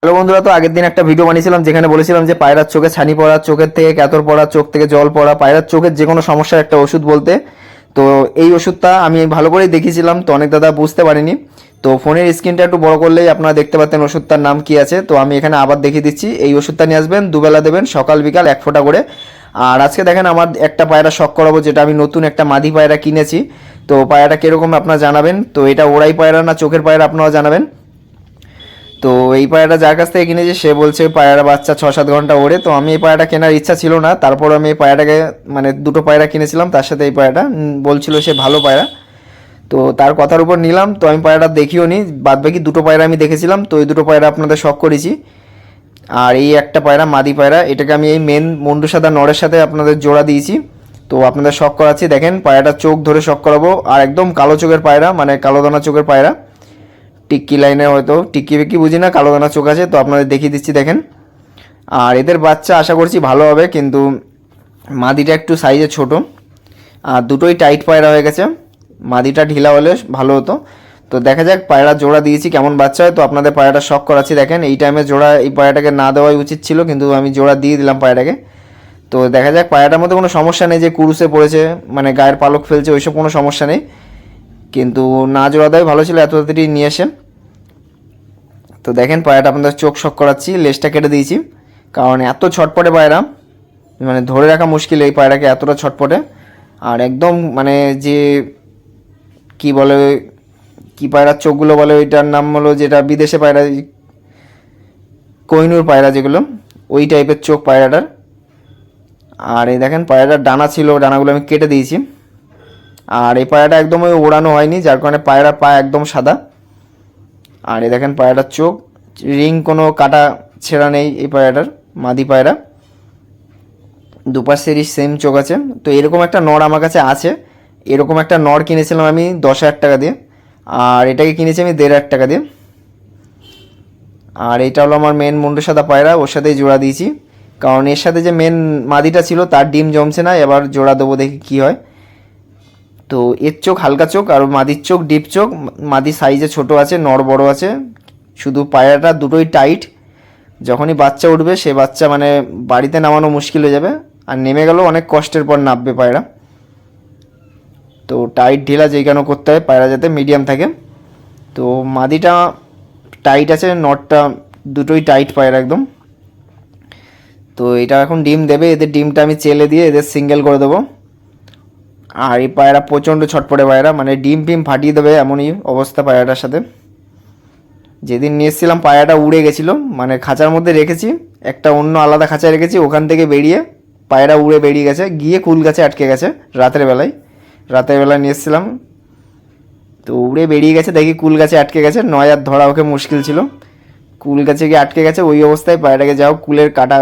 Hello বন্ধুরা, তো আগের দিন একটা ভিডিও বানিয়েছিলাম যেখানে বলেছিলাম যে পায়রার চোখে ছানি পড়া, চোখের থেকে ক্যাথর পড়া, চোখ থেকে জল পড়া, পায়রার চোখের যে কোনো সমস্যার একটা ওষুধ বলতে। তো এই ওষুধটা আমি ভালো করেই দেখিয়েছিলাম, তো অনেক দাদা বুঝতে পারিনি। তো ফোনের স্ক্রিনটা একটু বড় করলেই আপনারা দেখতে পাচ্ছেন ওষুধটার নাম কি আছে। তো আমি এখানে আবার দেখিয়ে দিচ্ছি। এই ওষুধটা নিয়ে আসবেন, দুবেলা দেবেন, সকাল বিকাল 1 ফোঁটা করে। আর আজকে দেখেন আমার একটা পায়রা শক করাবো, যেটা আমি নতুন একটা মাদি পায়রা কিনেছি। তো পায়রাটা কীরকম আপনারা জানাবেন। তো এটা ওড়াই পায়রা না চোখের পায়রা আপনারা জানাবেন। তো এই পায়রাটা যার কাছ থেকে কিনেছি সে বলছে পায়রা বাচ্চা 6-7 ঘন্টা ওড়ে। তো আমি এই পায়রাটা কেনার ইচ্ছা ছিল না, তারপর আমি এই পায়রাটাকে মানে দুটো পায়রা কিনেছিলাম, তার সাথে এই পায়রাটা বলছিল সে ভালো পায়রা। তো তার কথার উপর নিলাম। তো আমি পায়রাটা দেখিও নি, বাদবাকি দুটো পায়রা আমি দেখেছিলাম। তো এই দুটো পায়রা আপনাদের শখ করেছি। আর এই একটা পায়রা মাদি পায়রা, এটাকে আমি এই মেন মুন্ডু সাদা নরের সাথে আপনাদের জোড়া দিয়েছি। তো আপনাদের শখ করাচ্ছি, দেখেন পায়রাটার চোখ ধরে শখ করাবো। আর একদম কালো চোখের পায়রা, মানে কালো দানা চোখের পায়রা, টিক্কি লাইনে হয়তো টিক্কি বিক্কি বুঝি না, কালো দানা চোখ আছে। তো আপনাদের দেখিয়ে দিচ্ছি দেখেন। আর এদের বাচ্চা আশা করছি ভালো হবে, কিন্তু মাদিটা একটু সাইজে ছোট। আর দুটোই টাইট পায়রা হয়ে গেছে, মাদিটা ঢিলা হলে ভালো হতো। তো দেখা যাক, পায়রা জোড়া দিয়েছি কেমন বাচ্চা হয়। তো আপনাদের পায়রাটা শখ করাচ্ছি দেখেন। এই টাইমে জোড়া এই পায়রাটাকে না দেওয়াই উচিত ছিল, কিন্তু আমি জোড়া দিয়ে দিলাম পায়রাটাকে। তো দেখা যাক, পায়রাটার মধ্যে কোনো সমস্যা নেই যে কুরুসে পড়েছে, মানে গায়ের পালক ফেলছে, ওইসব কোনো সমস্যা নেই। কিন্তু না জোড়া দেওয়াই ভালো ছিল, এত তাড়াতাড়ি নিয়ে আসেন। তো দেখেন পায়রাটা আপনাদের চোখ শক করাচ্ছি, লেজটা কেটে দিয়েছি, কারণ এত ছটপটে পায়রা, মানে ধরে রাখা মুশকিল এই পায়রাকে, এতটা ছটপটে। আর একদম মানে যে কি বলে, কি পায়রার চোখগুলো বলে, ওইটার নাম হলো যেটা বিদেশে পায়রা, কোহিনূর পায়রা যেগুলো, ওই টাইপের চোখ পায়রাটার। আর এই দেখেন পায়রাটার ডানা ছিল, ডানাগুলো আমি কেটে দিয়েছি। আর এই পায়রাটা একদম ওই ওড়ানো হয়নি, যার কারণে পায়রার পা একদম সাদা। আর এই দেখেন পায়রাটার চোখ, রিং কোনো কাটা ছেঁড়া নেই এই পায়রাটার, মাদি পায়রা, দুপাশেরই সেম চোখ আছে। তো এরকম একটা নর আমার কাছে আছে, এরকম একটা নর কিনেছিলাম আমি 10,000 টাকা দিয়ে, আর এটাকে কিনেছি আমি 1,500 টাকা দিয়ে। আর এটা হলো আমার মেন মুন্ডু সাদা পায়রা, ওর সাথেই জোড়া দিয়েছি, কারণ এর সাথে যে মেন মাদিটা ছিল তার ডিম জমছে না, এবার জোড়া দেবো দেখি কী হয়। তো এর চোখ হালকা চোখ, আর মাদির চোখ ডিপ চোখ। মাদি সাইজে ছোট আছে, নর বড় আছে, শুধু পায়রাটা দুটোই টাইট। যখনই বাচ্চা উঠবে সে বাচ্চা মানে বাড়িতে নামানো মুশকিল হয়ে যাবে, আর নেমে গেলেও অনেক কষ্টের পর নামবে পায়রা। তো টাইট ঢিলা যেই কেন করতে হয়, পায়রা যাতে মিডিয়াম থাকে। তো মাদিটা টাইট আছে, নটটা দুটোই টাইট পায়রা একদম। তো এটা এখন ডিম দেবে, এদের ডিমটা আমি চেলে দিয়ে এদের সিঙ্গেল করে দেবো। আর এই পায়রা প্রচণ্ড ছটপটে পায়রা, মানে ডিম ফিম ফাটিয়ে দেবে এমনই অবস্থা পায়রাটার সাথে। যেদিন নিয়ে এসেছিলাম পায়রাটা উড়ে গেছিলো, মানে খাঁচার মধ্যে রেখেছি, একটা অন্য আলাদা খাঁচায় রেখেছি, ওখান থেকে বেরিয়ে পায়রা উড়ে বেরিয়ে গেছে, গিয়ে কুল গাছে আটকে গেছে রাতের বেলায় নিয়ে এসেছিলাম। তো উড়ে বেরিয়ে গেছে, দেখি কুল গাছে আটকে গেছে, নয় আর ধরা ওকে মুশকিল ছিল, কুল গাছে গিয়ে আটকে গেছে। ওই অবস্থায় পায়রাটাকে যাও কুলের কাটা,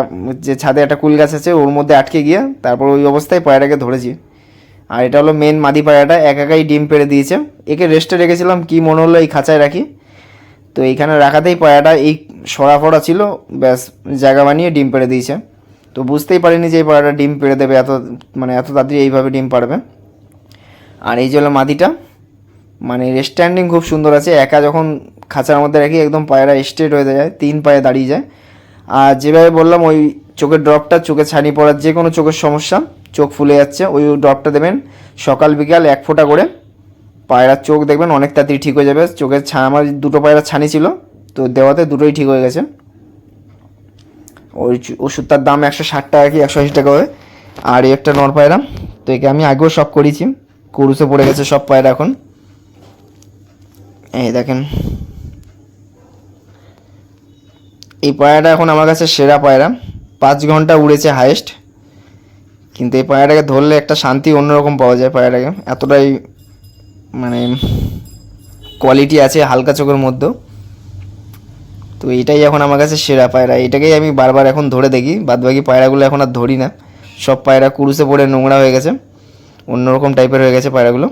যে ছাদে একটা কুল গাছ আছে ওর মধ্যে আটকে গিয়ে তারপর ওই অবস্থায় পায়রাটাকে ধরেছি। আর এটা হলো মেন মাদি পায়রাটা, একাই ডিম পেড়ে দিয়েছে। একে রেস্টে রেখেছিলাম, কি মনে হলো এই খাঁচায় রাখি। তো এইখানে রাখাতেই পায়রাটা এই সরা ফড়া ছিল, ব্যাস জায়গা বানিয়ে ডিম পেড়ে দিয়েছে। তো বুঝতেই পারিনি যে এই পায়রাটা ডিম পেড়ে দেবে এত, মানে এত তাড়াতাড়ি এইভাবে ডিম পাড়বে। আর এই যে হলো মাদিটা, মানে স্ট্যান্ডিং খুব সুন্দর আছে, একা যখন খাঁচার মধ্যে রাখি একদম পায়রা স্ট্রেট হয়ে যায়, 3 পায়ে দাঁড়িয়ে যায়। আর যেভাবে বললাম ওই চোখের ড্রপটা, চোখে ছানি পড়ার যে কোনো চোখের সমস্যা, চোখ ফুলে যাচ্ছে, ওই ড্রপটা দেবেন সকাল বিকাল 1 ফোঁটা করে। পায়রার চোখ দেখবেন অনেক তাড়াতাড়ি ঠিক হয়ে যাবে। চোখের আমার দুটো পায়রার ছানি ছিল, তো দেওয়াতে দুটোই ঠিক হয়ে গেছে। ওই ওষুধটার দাম 160 টাকা কি 180 টাকা হয়। আর এই একটা নর পায়রা, তো একে আমি আগেও শখ করেছি, কুরুসে পড়ে গেছে সব পায়রা এখন। এই দেখেন এই পায়রাটা এখন আমার কাছে সেরা পায়রা, 5 ঘন্টা উড়েছে হাইয়েস্ট। কিন্তু এই পায়রাটাকে ধরলে একটা শান্তি অন্যরকম পাওয়া যায়, পায়রাটাকে এতটাই মানে কোয়ালিটি আছে হালকা চোখের মধ্যেও। তো এইটাই এখন আমার কাছে সেরা পায়রা, এটাকেই আমি বারবার এখন ধরে দেখি, বাদবাকি পায়রাগুলো এখন আর ধরি না। সব পায়রা কুরুসে পড়ে নোংরা হয়ে গেছে, অন্যরকম টাইপের হয়ে গেছে পায়রাগুলো।